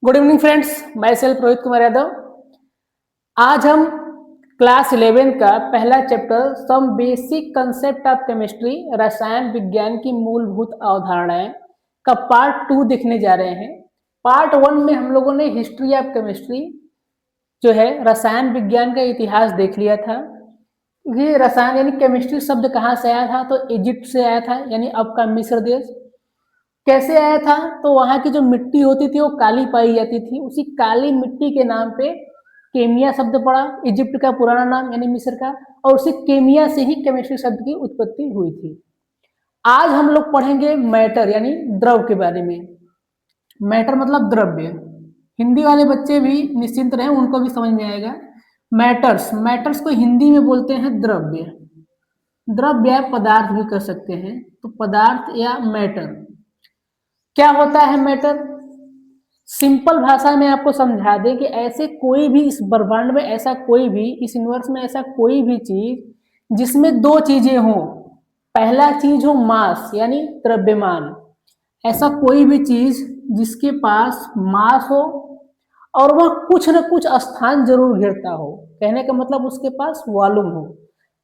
Good evening friends, my self Rohit Kumar Yadav. आज हम class 11 का पहला chapter some basic concept of chemistry, रसायन विज्ञान की मूलभूत अवधारणाएं का पार्ट 2 देखने जा रहे हैं। पार्ट 1 में हम लोगों ने हिस्ट्री ऑफ केमिस्ट्री जो है रसायन विज्ञान का इतिहास देख लिया था। ये रसायन यानी केमिस्ट्री शब्द कहाँ से आया था, तो इजिप्ट से आया था, यानी अब का मिस्र देश। कैसे आया था, तो वहां की जो मिट्टी होती थी वो काली पाई जाती थी। उसी काली मिट्टी के नाम पे केमिया शब्द पड़ा, इजिप्ट का पुराना नाम यानी मिस्र का, और उसी केमिया से ही केमिस्ट्री शब्द की उत्पत्ति हुई थी। आज हम लोग पढ़ेंगे मैटर यानी द्रव के बारे में। मैटर मतलब द्रव्य। हिंदी वाले बच्चे भी निश्चिंत रहें, उनको भी समझ में आएगा। मैटर्स, मैटर्स को हिंदी में बोलते हैं द्रव्य। द्रव्य पदार्थ भी कर सकते हैं, तो पदार्थ या मैटर। क्या होता है मैटर? सिंपल भाषा में आपको समझा दें कि ऐसे कोई भी इस ब्रह्मांड में, ऐसा कोई भी इस यूनिवर्स में ऐसा कोई भी चीज जिसमें दो चीजें हों। पहला चीज हो मास यानी द्रव्यमान। ऐसा कोई भी चीज जिसके पास मास हो और वह कुछ न कुछ स्थान जरूर घेरता हो। कहने का मतलब उसके पास वॉल्यूम हो।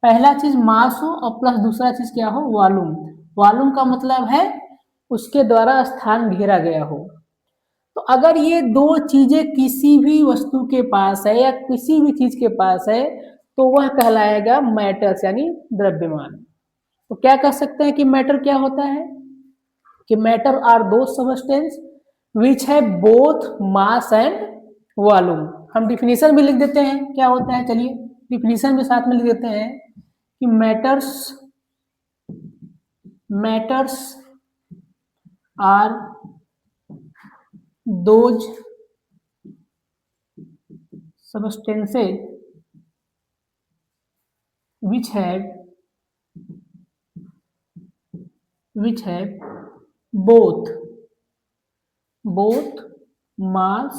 पहला चीज मास हो और प्लस दूसरा चीज क्या हो, वॉल्यूम। वॉल्यूम का मतलब है उसके द्वारा स्थान घेरा गया हो। तो अगर ये दो चीजें किसी भी वस्तु के पास है या किसी भी चीज के पास है तो वह कहलाएगा मैटर्स यानी द्रव्यमान। तो क्या कह सकते हैं कि मैटर क्या होता है, कि मैटर आर दो सबस्टेंस विच है बोथ मास एंड वॉल्यूम। हम डिफिनीशन भी लिख देते हैं, क्या होता है, चलिए डिफिनीशन भी साथ में लिख देते हैं कि matters are those substances which have both mass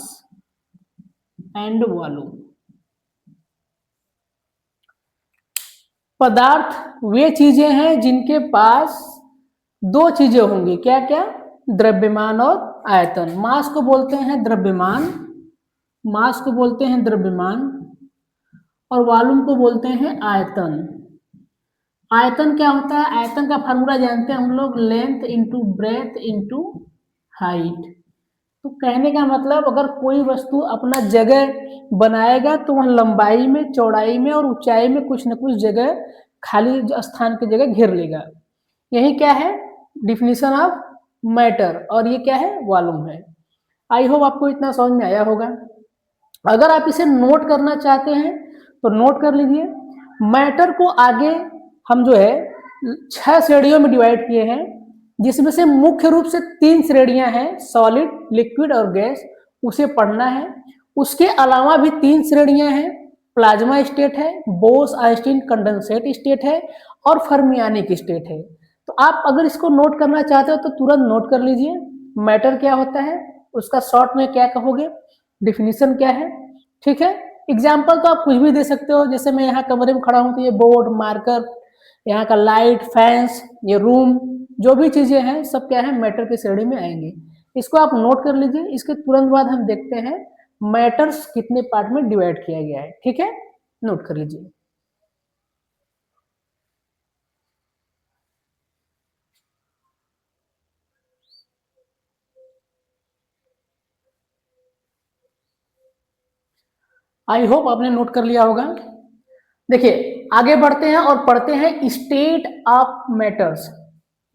and volume। पदार्थ वे चीजें हैं जिनके पास दो चीजें होंगी, क्या क्या, द्रव्यमान और आयतन। मास को बोलते हैं द्रव्यमान, मास को बोलते हैं द्रव्यमान, और वॉल्यूम को बोलते हैं आयतन। आयतन क्या होता है? आयतन का फार्मूला जानते हैं हम लोग, length into breadth into height. तो कहने का मतलब अगर कोई वस्तु अपना जगह बनाएगा तो वह लंबाई में, चौड़ाई में और ऊंचाई में कुछ न कुछ जगह, खाली स्थान की जगह घेर लेगा। यही क्या है, डिफिनीशन ऑफ मैटर। और ये क्या है, वॉल्यूम है। आई होप आपको इतना समझ में आया होगा। अगर आप इसे नोट करना चाहते हैं तो नोट कर लीजिए। मैटर को आगे हम जो है 6 श्रेणियों में डिवाइड किए हैं, जिसमें से मुख्य रूप से 3 श्रेणियां हैं, सॉलिड, लिक्विड और गैस। उसे पढ़ना है। उसके अलावा भी 3 श्रेणियां हैं, प्लाज्मा स्टेट है, बोस आइंस्टीन कंडेंसेट स्टेट है और फर्मियानिक स्टेट है। तो आप अगर इसको नोट करना चाहते हो तो तुरंत नोट कर लीजिए। मैटर क्या होता है, उसका शॉर्ट में क्या कहोगे, डिफिनीशन क्या है, ठीक है। एग्जाम्पल तो आप कुछ भी दे सकते हो, जैसे मैं यहाँ कमरे में खड़ा हूँ तो ये बोर्ड, मार्कर, यहाँ का लाइट, फैंस, ये रूम, जो भी चीजें हैं सब क्या है, मैटर की श्रेणी में आएंगे। इसको आप नोट कर लीजिए। इसके तुरंत बाद हम देखते हैं मैटर्स कितने पार्ट में डिवाइड किया गया है, ठीक है, नोट कर लीजिए। आई होप आपने नोट कर लिया होगा। देखिए आगे बढ़ते हैं और पढ़ते हैं state of matters.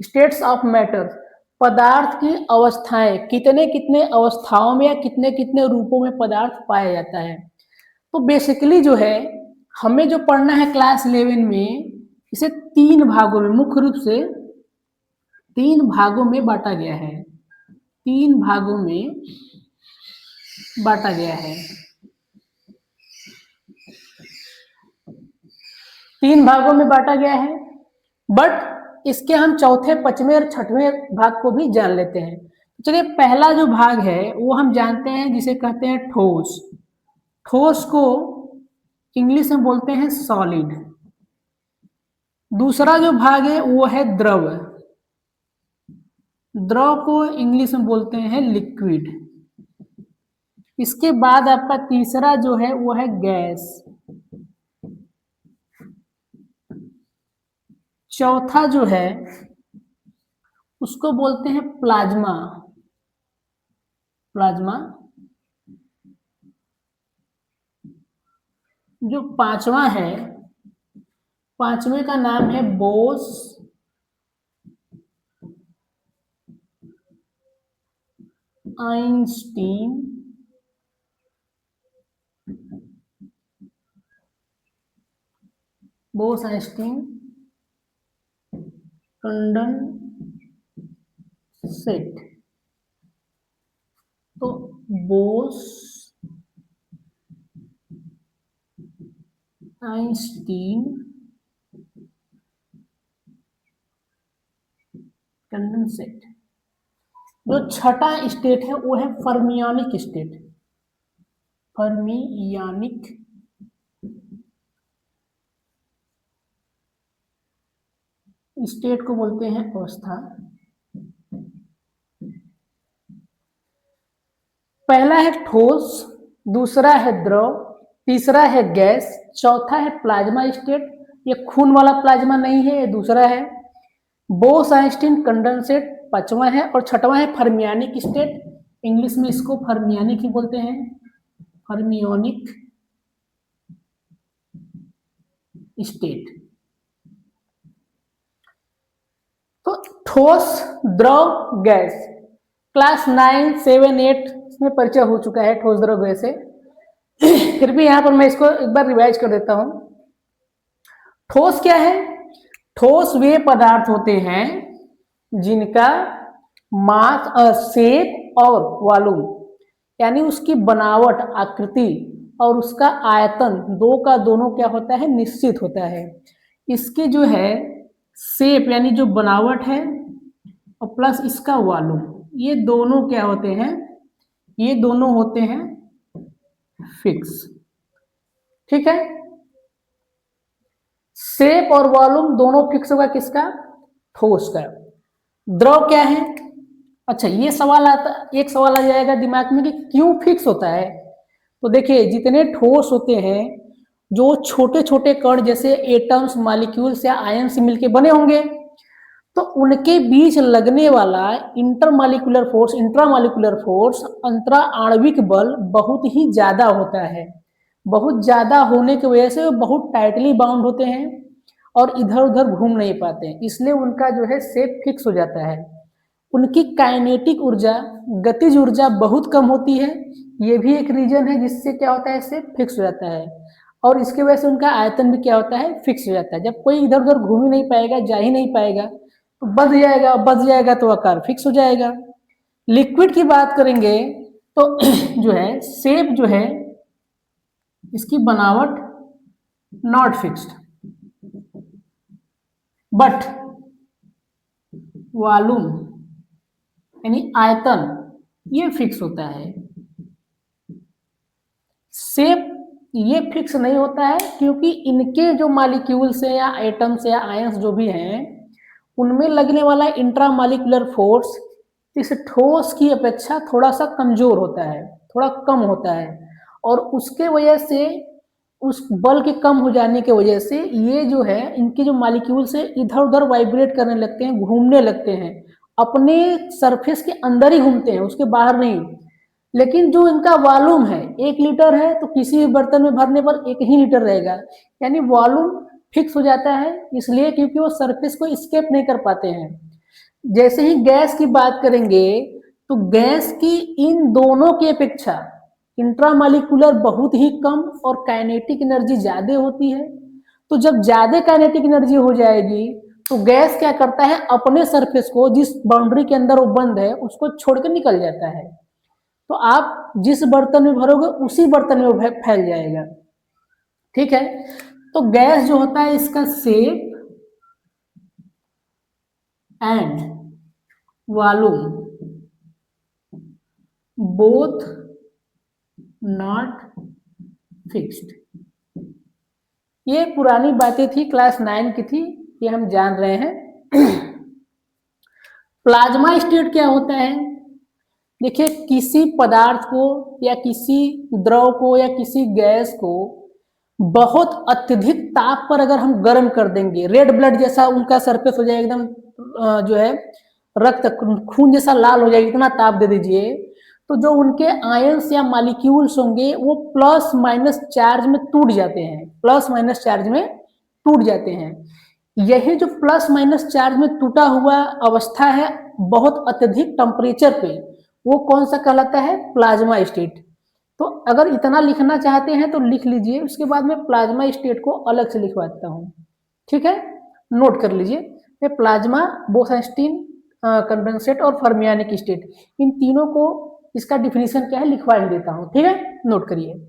States of matters, पदार्थ की अवस्थाएं, कितने कितने अवस्थाओं में या कितने कितने रूपों में पदार्थ पाया जाता है। तो बेसिकली जो है हमें जो पढ़ना है क्लास 11 में, इसे 3 भागों में, मुख्य रूप से 3 भागों में बांटा गया है। 3 भागों में बांटा गया है। 3 भागों में बांटा गया है, बट इसके हम चौथे, पांचवें और छठवें भाग को भी जान लेते हैं। चलिए पहला जो भाग है वो हम जानते हैं, जिसे कहते हैं ठोस। ठोस को इंग्लिश में बोलते हैं सॉलिड। दूसरा जो भाग है वो है द्रव। द्रव को इंग्लिश में बोलते हैं लिक्विड। इसके बाद आपका तीसरा जो है वो है गैस। चौथा जो है उसको बोलते हैं प्लाज्मा। प्लाज्मा। जो पांचवा है, पांचवे का नाम है Bose Einstein Bose Einstein condensate. तो बोस आइंस्टीन कंडेंसेट। जो छठा स्टेट है वो है फर्मियानिक स्टेट। फर्मियानिक स्टेट को बोलते हैं अवस्था। पहला है ठोस, दूसरा है द्रव, तीसरा है गैस, चौथा है प्लाज्मा स्टेट। ये खून वाला प्लाज्मा नहीं है, ये दूसरा है। बोस आइंस्टीन कंडेंसेट पांचवा है और छठवां है फर्मियानिक स्टेट। इंग्लिश में इसको फर्मियानिक ही बोलते हैं, फर्मियोनिक स्टेट। तो ठोस, द्रव, गैस क्लास 9, 7, 8 में परिचय हो चुका है ठोस द्रव गैस से। फिर भी यहां पर मैं इसको एक बार रिवाइज कर देता हूं। ठोस क्या है? ठोस वे पदार्थ होते हैं जिनका मास शेप और वॉल्यूम, यानी उसकी बनावट, आकृति और उसका आयतन दो का दोनों क्या होता है? निश्चित होता है। इसके जो है शेप यानी जो बनावट है और प्लस इसका वॉल्यूम, ये दोनों क्या होते हैं? ये दोनों होते हैं फिक्स। ठीक है, शेप और वॉल्यूम दोनों फिक्स होगा किसका? ठोस का। द्रव क्या है? अच्छा, ये सवाल आता, एक सवाल आ जाएगा दिमाग में कि क्यों फिक्स होता है। तो देखिए, जितने ठोस होते हैं, जो छोटे छोटे कण जैसे एटम्स, मॉलिक्यूल्स या आयन से मिलके बने होंगे, तो उनके बीच लगने वाला इंटरमॉलिक्यूलर फोर्स, इंट्रामॉलिक्यूलर फोर्स, अंतरा आणविक बल बहुत ही ज्यादा होता है। बहुत ज्यादा होने की वजह से वो बहुत टाइटली बाउंड होते हैं और इधर उधर घूम नहीं पाते हैं, इसलिए उनका जो है शेप फिक्स हो जाता है। उनकी काइनेटिक ऊर्जा, गतिज ऊर्जा बहुत कम होती है, ये भी एक रीजन है जिससे क्या होता है? शेप फिक्स हो जाता है। और इसके वजह से उनका आयतन भी क्या होता है? फिक्स हो जाता है। जब कोई इधर उधर घूम ही नहीं पाएगा, जा ही नहीं पाएगा, तो बच जाएगा तो आकार फिक्स हो जाएगा। लिक्विड की बात करेंगे तो जो है शेप जो है इसकी बनावट नॉट फिक्स्ड, बट वॉल्यूम यानी आयतन ये फिक्स होता है। शेप ये फिक्स नहीं होता है क्योंकि इनके जो मॉलिक्यूल्स हैं या एटम्स या आयंस जो भी हैं, उनमें लगने वाला इंट्रामॉलिक्यूलर फोर्स इस ठोस की अपेक्षा थोड़ा सा कमजोर होता है, थोड़ा कम होता है। और उसके वजह से, उस बल के कम हो जाने की वजह से ये जो है, इनके जो मॉलिक्यूल्स है इधर उधर वाइब्रेट करने लगते हैं, घूमने लगते हैं, अपने सरफेस के अंदर ही घूमते हैं, उसके बाहर नहीं। लेकिन जो इनका वॉल्यूम है 1 लीटर है, तो किसी भी बर्तन में भरने पर 1 ही लीटर रहेगा, यानी वॉल्यूम फिक्स हो जाता है, इसलिए क्योंकि वो सरफेस को स्केप नहीं कर पाते हैं। जैसे ही गैस की बात करेंगे, तो गैस की इन दोनों की अपेक्षा इंट्रामॉलिक्यूलर बहुत ही कम और काइनेटिक एनर्जी ज्यादा होती है। तो जब ज्यादा काइनेटिक एनर्जी हो जाएगी, तो गैस क्या करता है? अपने सरफेस को, जिस बाउंड्री के अंदर वो बंद है, उसको छोड़कर निकल जाता है। तो आप जिस बर्तन में भरोगे उसी बर्तन में वो फैल जाएगा। ठीक है, तो गैस जो होता है इसका shape and volume both not fixed. ये पुरानी बातें थी, क्लास 9 की थी, ये हम जान रहे हैं। प्लाज्मा स्टेट क्या होता है? देखिए किसी पदार्थ को या किसी द्रव को या किसी गैस को बहुत अत्यधिक ताप पर अगर हम गर्म कर देंगे, रेड ब्लड जैसा उनका सरफेस हो जाए एकदम, जो है रक्त खून जैसा लाल हो जाएगा, इतना ताप दे दीजिए, तो जो उनके आयंस या मॉलिक्यूल्स होंगे वो प्लस माइनस चार्ज में टूट जाते हैं, प्लस माइनस चार्ज में टूट जाते हैं। यही जो प्लस माइनस चार्ज में टूटा हुआ अवस्था है बहुत अत्यधिक टेम्परेचर पे, वो कौन सा कहलाता है? Plasma state. तो अगर इतना लिखना चाहते हैं तो लिख लीजिए, उसके बाद मैं प्लाज्मा स्टेट को अलग से लिखवाता हूँ, ठीक है, नोट कर लीजिए। ये प्लाज्मा, बोस-आइंस्टीन कंडेंसेट और फर्मियानिक स्टेट, इन तीनों को इसका डिफिनीशन क्या है लिखवा ही देता हूँ, ठीक है, नोट करिए।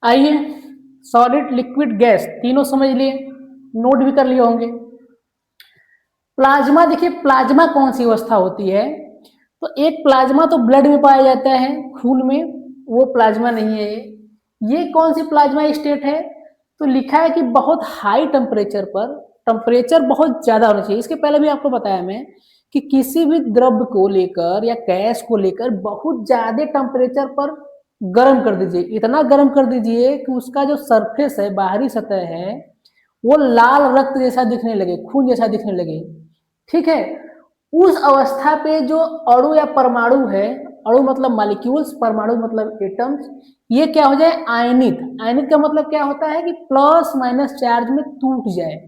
आइए, सॉलिड, लिक्विड, गैस तीनों समझ लिए, नोट भी कर लिए होंगे। प्लाज्मा, देखिए प्लाज्मा कौन सी अवस्था होती है? तो एक प्लाज्मा तो ब्लड में पाया जाता है, खून में, वो प्लाज्मा नहीं है ये कौन सी प्लाज्मा स्टेट है? तो लिखा है कि बहुत हाई टेम्परेचर पर, टेम्परेचर बहुत ज्यादा होना चाहिए। इसके पहले भी आपको बताया मैं कि किसी भी द्रव्य को लेकर या गैस को लेकर बहुत ज्यादा टेम्परेचर पर गर्म कर दीजिए, इतना गर्म कर दीजिए कि उसका जो सरफेस है, बाहरी सतह है, वो लाल रक्त जैसा दिखने लगे, खून जैसा दिखने लगे, ठीक है। उस अवस्था पे जो अणु या परमाणु है, अणु मतलब मॉलिक्यूल्स, परमाणु मतलब एटम्स, ये क्या हो जाए? आयनित। आयनित का मतलब क्या होता है कि प्लस माइनस चार्ज में टूट जाए।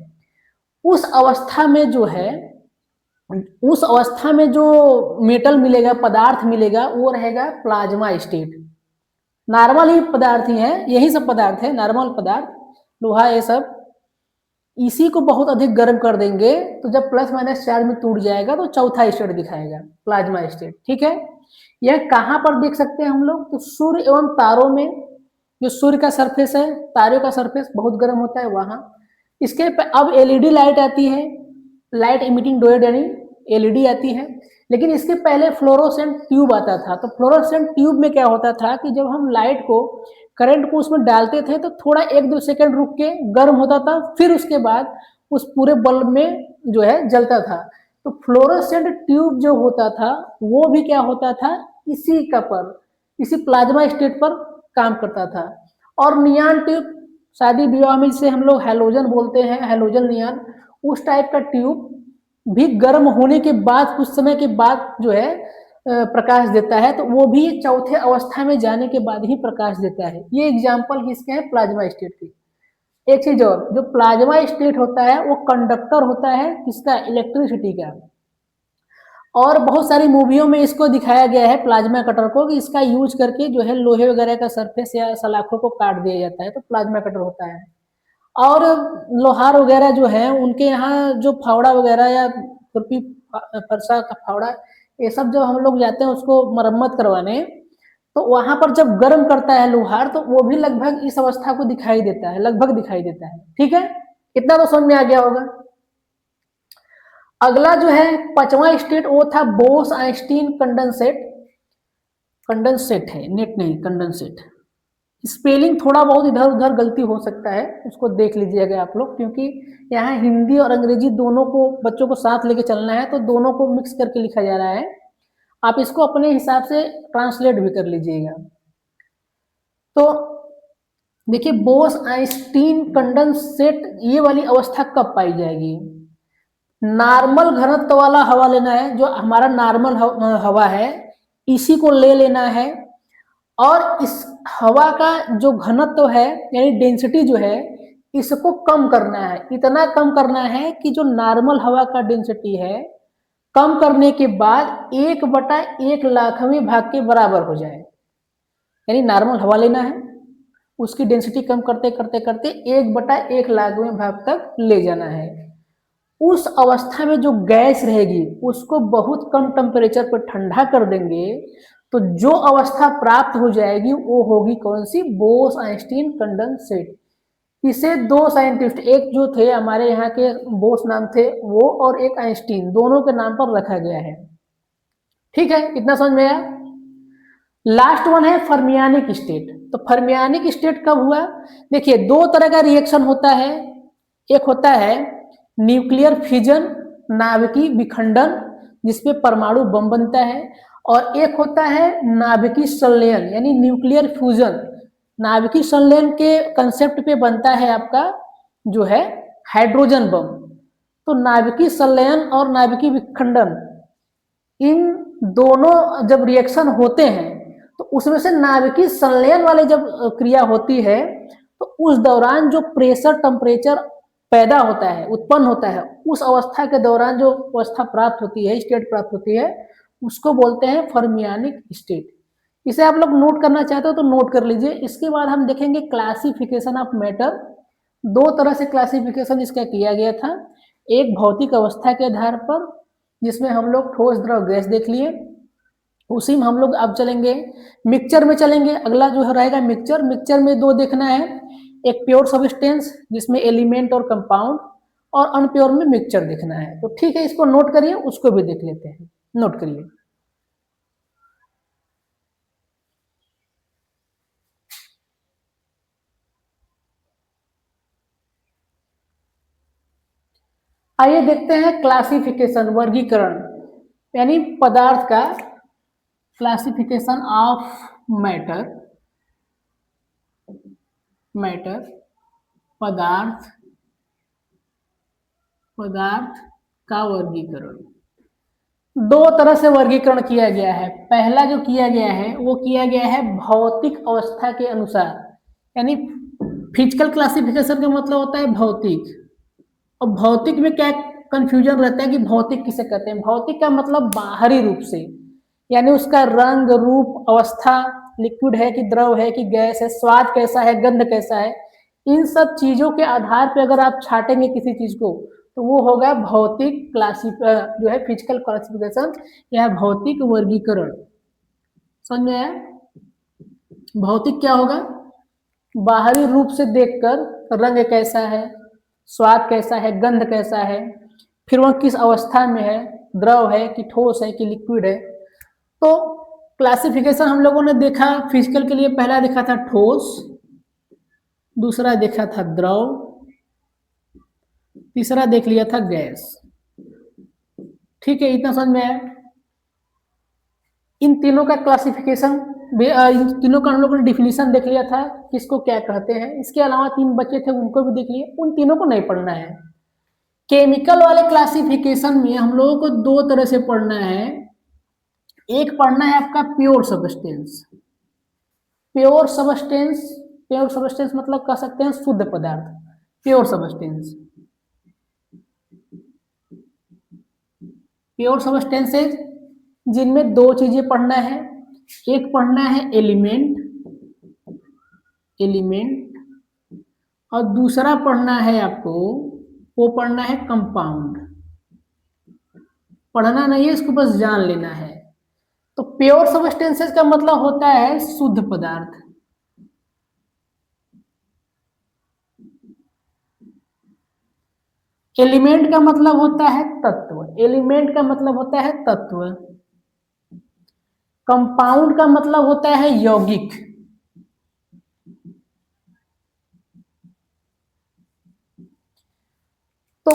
उस अवस्था में जो है, उस अवस्था में जो मेटल मिलेगा, पदार्थ मिलेगा, वो रहेगा प्लाज्मा स्टेट। नॉर्मल ही पदार्थ ही है, यही सब पदार्थ है, नॉर्मल पदार्थ, लोहा, ये सब। इसी को बहुत अधिक गर्म कर देंगे तो जब प्लस माइनस चार्ज में टूट जाएगा तो चौथा स्टेट दिखाएगा, प्लाज्मा स्टेट, ठीक है। यह कहां पर देख सकते हैं हम लोग? तो सूर्य एवं तारों में, जो सूर्य का सरफेस है, तारों का सरफेस बहुत गर्म होता है वहां। इसके अब एलईडी लाइट आती है, लाइट इमिटिंग डायोड यानी एलईडी आती है, लेकिन इसके पहले फ्लोरोसेंट ट्यूब आता था। तो फ्लोरोसेंट ट्यूब में क्या होता था कि जब हम लाइट को, करंट को उसमें डालते थे तो थोड़ा एक दो सेकंड रुक के गर्म होता था, फिर उसके बाद उस पूरे बल्ब में जो है जलता था। तो फ्लोरोसेंट ट्यूब जो होता था वो भी क्या होता था? इसी का पर, इसी प्लाज्मा स्टेट पर काम करता था। और नियॉन ट्यूब, शादी विवाह में जिसे हम लोग हैलोजन बोलते हैं, हैलोजन नियॉन, उस टाइप का ट्यूब भी गर्म होने के बाद, कुछ समय के बाद जो है प्रकाश देता है, तो वो भी चौथे अवस्था में जाने के बाद ही प्रकाश देता है। ये एग्जाम्पल किसके हैं? प्लाज्मा स्टेट की। एक चीज और, जो प्लाज्मा स्टेट होता है वो कंडक्टर होता है किसका? इलेक्ट्रिसिटी का। और बहुत सारी मूवियों में इसको दिखाया गया है, प्लाज्मा कटर को, कि इसका यूज करके जो है लोहे वगैरह का सरफेस या सलाखों को काट दिया जाता है, तो प्लाज्मा कटर होता है। और लोहार वगैरह जो है उनके यहाँ जो फावड़ा वगैरह या खुरपी, फरसा का फावड़ा, ये सब जब हम लोग जाते हैं उसको मरम्मत करवाने, तो वहां पर जब गर्म करता है लोहार तो वो भी लगभग इस अवस्था को दिखाई देता है, लगभग दिखाई देता है, ठीक है। इतना तो समझ में आ गया होगा। अगला जो है पांचवा स्टेट, वो था बोस आइंस्टीन कंडेंसेट। कंडेंसेट है, नेट नहीं, कंडेंसेट। स्पेलिंग थोड़ा बहुत इधर उधर गलती हो सकता है, उसको देख लीजिएगा आप लोग, क्योंकि यहाँ हिंदी और अंग्रेजी दोनों को बच्चों को साथ लेके चलना है, तो दोनों को मिक्स करके लिखा जा रहा है। आप इसको अपने हिसाब से ट्रांसलेट भी कर लीजिएगा। तो देखिए, बोस आइंस्टीन कंडेंसेट, ये वाली अवस्था कब पाई जाएगी? नॉर्मल घनत्व वाला हवा लेना है, जो हमारा नॉर्मल हवा है, इसी को ले लेना है, और इस हवा का जो घनत्व है यानी डेंसिटी जो है, इसको कम करना है। इतना कम करना है कि जो नॉर्मल हवा का डेंसिटी है, कम करने के बाद 1/1,00,000वें भाग के बराबर हो जाए। यानी नॉर्मल हवा लेना है, उसकी डेंसिटी कम करते करते करते 1/1,00,000वें भाग तक ले जाना है। उस अवस्था में जो गैस रहेगी उसको बहुत कम टेम्परेचर पर ठंडा कर देंगे, तो जो अवस्था प्राप्त हो जाएगी वो होगी कौन सी? Bose Einstein condensate. इसे दो साइंटिस्ट, एक जो थे हमारे यहाँ के, बोस नाम थे वो, और एक आइंस्टीन, दोनों के नाम पर रखा गया है, ठीक है। इतना समझ में आया? लास्ट वन है फर्मियानिक स्टेट। तो फर्मियानिक स्टेट कब हुआ? देखिए, दो तरह का रिएक्शन होता है। एक होता है न्यूक्लियर फिजन, नाभिकीय विखंडन, जिसमें परमाणु बम बनता है, और एक होता है नाभिकीय संलयन यानी न्यूक्लियर फ्यूजन। नाभिकीय संलयन के कंसेप्ट पे बनता है आपका जो है हाइड्रोजन बम। तो नाभिकीय संलयन और नाभिकीय विखंडन, इन दोनों जब रिएक्शन होते हैं तो उसमें से नाभिकीय संलयन वाले जब क्रिया होती है तो उस दौरान जो प्रेशर टेम्परेचर पैदा होता है, उत्पन्न होता है, उस अवस्था के दौरान जो अवस्था प्राप्त होती है, स्टेट प्राप्त होती है, उसको बोलते हैं फर्मियानिक स्टेट। इसे आप लोग नोट करना चाहते हो तो नोट कर लीजिए। इसके बाद हम देखेंगे क्लासिफिकेशन ऑफ मैटर। दो तरह से क्लासिफिकेशन इसका किया गया था। एक भौतिक अवस्था के आधार पर, जिसमें हम लोग ठोस द्रव गैस देख लिए। उसी में हम लोग अब चलेंगे मिक्सचर में चलेंगे। अगला जो रहेगा मिक्सचर। मिक्सचर में दो देखना है, एक प्योर सब्सटेंस जिसमें एलिमेंट और कंपाउंड, और अनप्योर में मिक्सचर देखना है। तो ठीक है, इसको नोट करिए, उसको भी देख लेते हैं। नोट करिए। आइए देखते हैं क्लासिफिकेशन, वर्गीकरण, यानी पदार्थ का क्लासिफिकेशन ऑफ मैटर। मैटर पदार्थ, पदार्थ का वर्गीकरण। दो तरह से वर्गीकरण किया गया है। पहला जो किया गया है वो किया गया है भौतिक अवस्था के अनुसार, यानी फिजिकल क्लासिफिकेशन का मतलब होता है भौतिक। और भौतिक में क्या कंफ्यूजन रहता है कि भौतिक किसे कहते हैं? भौतिक का मतलब बाहरी रूप से, यानी उसका रंग, रूप, अवस्था, लिक्विड है कि द्रव है कि गैस है, स्वाद कैसा है, गंध कैसा है, इन सब चीजों के आधार पर अगर आप छाटेंगे किसी चीज को तो वो होगा भौतिक जो है फिजिकल क्लासिफिकेशन या भौतिक वर्गीकरण। समझ में आया? भौतिक क्या होगा? बाहरी रूप से देखकर रंग कैसा है, स्वाद कैसा है, गंध कैसा है, फिर वह किस अवस्था में है, द्रव है कि ठोस है कि लिक्विड है। तो क्लासिफिकेशन हम लोगों ने देखा फिजिकल के लिए, पहला देखा था ठोस, दूसरा देखा था द्रव, तीसरा देख लिया था गैस। ठीक है, इतना समझ में आया? इन तीनों का क्लासिफिकेशन, इन तीनों का हम लोगों ने डिफिनीशन देख लिया था, किसको क्या कहते हैं। इसके अलावा तीन बचे थे, उनको भी देख लिए। उन तीनों को नहीं पढ़ना है। केमिकल वाले क्लासिफिकेशन में हम लोगों को दो तरह से पढ़ना है। एक पढ़ना है आपका pure substance. Pure substance, pure substance मतलब कह सकते हैं शुद्ध पदार्थ, प्योर सब्सटेंस। प्योर सब्सटेंसेज जिनमें दो चीजें पढ़ना है। एक पढ़ना है एलिमेंट, एलिमेंट, और दूसरा पढ़ना है आपको, वो पढ़ना है कंपाउंड। पढ़ना नहीं है, इसको बस जान लेना है। तो प्योर सब्सटेंसेस का मतलब होता है शुद्ध पदार्थ। एलिमेंट का मतलब होता है तत्व, एलिमेंट का मतलब होता है तत्व। कंपाउंड का मतलब होता है यौगिक। तो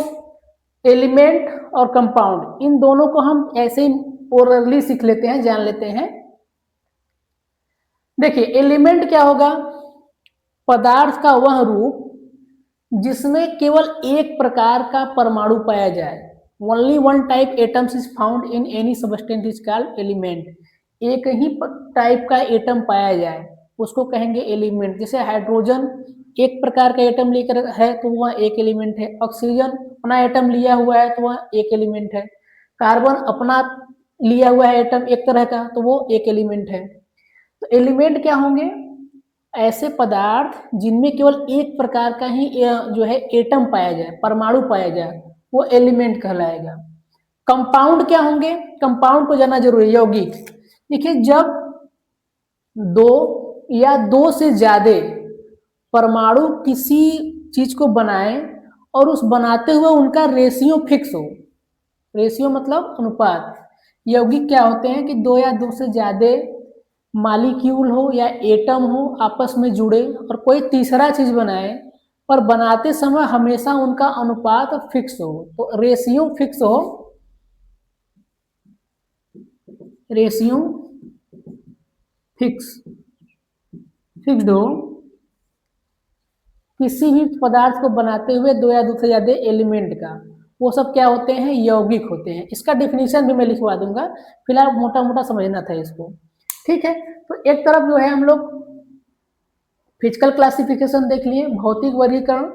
एलिमेंट और कंपाउंड, इन दोनों को हम ऐसे ही ओरली सीख लेते हैं, जान लेते हैं। देखिए, एलिमेंट क्या होगा? पदार्थ का वह रूप जिसमें केवल एक प्रकार का परमाणु पाया जाए। Only one type atoms is found in any substance is called element. एक ही टाइप का एटम पाया जाए उसको कहेंगे एलिमेंट। जैसे हाइड्रोजन एक प्रकार का एटम लेकर है तो वह एक एलिमेंट है। ऑक्सीजन अपना एटम लिया हुआ है तो वह एक एलिमेंट है। कार्बन अपना लिया हुआ है एटम एक तरह का तो वो एक एलिमेंट है। तो एलिमेंट क्या होंगे? ऐसे पदार्थ जिनमें केवल एक प्रकार का ही जो है एटम पाया जाए, परमाणु पाया जाए, वो एलिमेंट कहलाएगा। कंपाउंड क्या होंगे? कंपाउंड को जानना जरूरी है, यौगिक। देखिए, जब दो या दो से ज्यादा परमाणु किसी चीज को बनाए और उस बनाते हुए उनका रेशियो फिक्स हो, रेशियो मतलब अनुपात। यौगिक क्या होते हैं कि दो या दो से ज्यादा मालिक्यूल हो या एटम हो आपस में जुड़े और कोई तीसरा चीज बनाए, पर बनाते समय हमेशा उनका अनुपात फिक्स हो, तो रेशियो फिक्स हो, रेशियो फिक्स फिक्स्ड हो किसी भी पदार्थ को बनाते हुए दो या दो से ज्यादा एलिमेंट का, वो सब क्या होते हैं, यौगिक होते हैं। इसका डिफिनीशन भी मैं लिखवा दूंगा, फिलहाल मोटा मोटा समझना था इसको। ठीक है, तो एक तरफ जो है हम लोग फिजिकल क्लासिफिकेशन देख लिए, भौतिक वर्गीकरण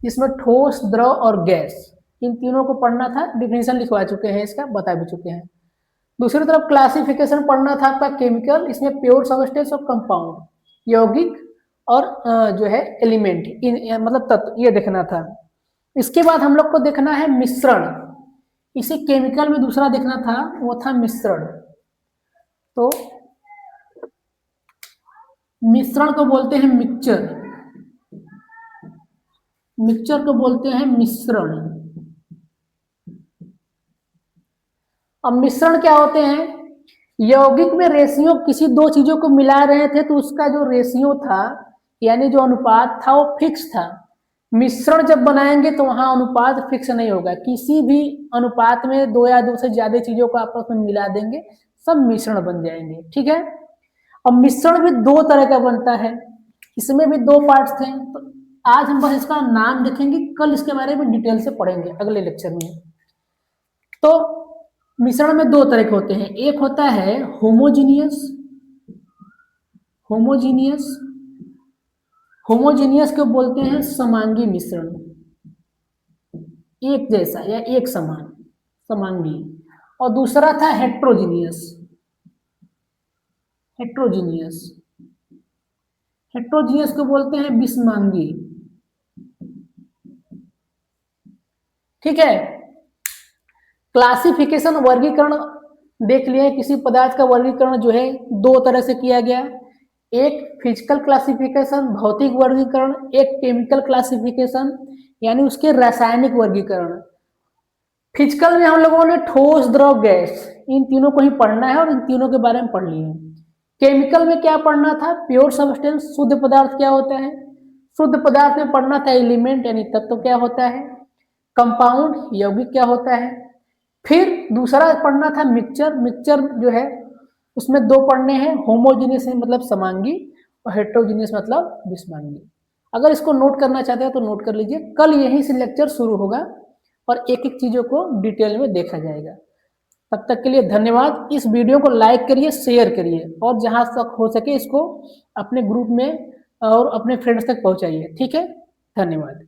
जिसमें ठोस, द्रव और गैस, इन तीनों को पढ़ना था, डिफिनीशन लिखवा चुके हैं, इसका बता भी चुके हैं। दूसरी तरफ क्लासिफिकेशन पढ़ना था आपका केमिकल, इसमें प्योर सबस्टेंस और कंपाउंड, यौगिक और जो है एलिमेंट, मतलब तत्व, ये देखना था। इसके बाद हम लोग को देखना है मिश्रण, इसी केमिकल में दूसरा देखना था, वो था मिश्रण। तो मिश्रण को बोलते हैं मिक्सचर, मिक्सचर को बोलते हैं मिश्रण। अब मिश्रण क्या होते हैं, यौगिक में रेशियो, किसी दो चीजों को मिला रहे थे तो उसका जो रेशियो था, यानी जो अनुपात था, वो फिक्स था। मिश्रण जब बनाएंगे तो वहां अनुपात फिक्स नहीं होगा, किसी भी अनुपात में दो या दो से ज्यादा चीजों को आपस में मिला देंगे, सब मिश्रण बन जाएंगे। ठीक है, और मिश्रण भी दो तरह का बनता है, इसमें भी दो पार्ट्स थे, तो आज हम बस इसका नाम देखेंगे, कल इसके बारे में डिटेल से पढ़ेंगे अगले लेक्चर में। तो मिश्रण में दो तरह के होते हैं, एक होता है होमोजीनियस, होमोजीनियस, होमोजीनियस को बोलते हैं समांगी मिश्रण, एक जैसा या एक समान, समांगी। और दूसरा था हेट्रोजीनियस, हेट्रोजीनियस, हेट्रोजीनियस को बोलते हैं विषमांगी। ठीक है, क्लासिफिकेशन, वर्गीकरण देख लिया, किसी पदार्थ का वर्गीकरण जो है दो तरह से किया गया, एक फिजिकल क्लासिफिकेशन भौतिक वर्गीकरण, एक केमिकल क्लासिफिकेशन यानी उसके रासायनिक वर्गीकरण। फिजिकल में हम लोगों ने ठोस, द्रव, गैस, इन तीनों को ही पढ़ना है और इन तीनों के बारे में पढ़ लिए। केमिकल में क्या पढ़ना था, प्योर सबस्टेंस, शुद्ध पदार्थ क्या होता है, शुद्ध पदार्थ में पढ़ना था एलिमेंट यानी तत्व क्या होता है, कंपाउंड यौगिक क्या होता है। फिर दूसरा पढ़ना था मिक्सचर, मिक्सचर जो है उसमें दो पढ़ने हैं, होमोजीनियस मतलब समांगी और हेट्रोजीनियस मतलब विषमांगी। अगर इसको नोट करना चाहते हैं तो नोट कर लीजिए, कल यहीं से लेक्चर शुरू होगा और एक एक चीजों को डिटेल में देखा जाएगा। तब तक के लिए धन्यवाद। इस वीडियो को लाइक करिए, शेयर करिए और जहां तक हो सके इसको अपने ग्रुप में और अपने फ्रेंड्स तक पहुंचाइए। ठीक है, धन्यवाद।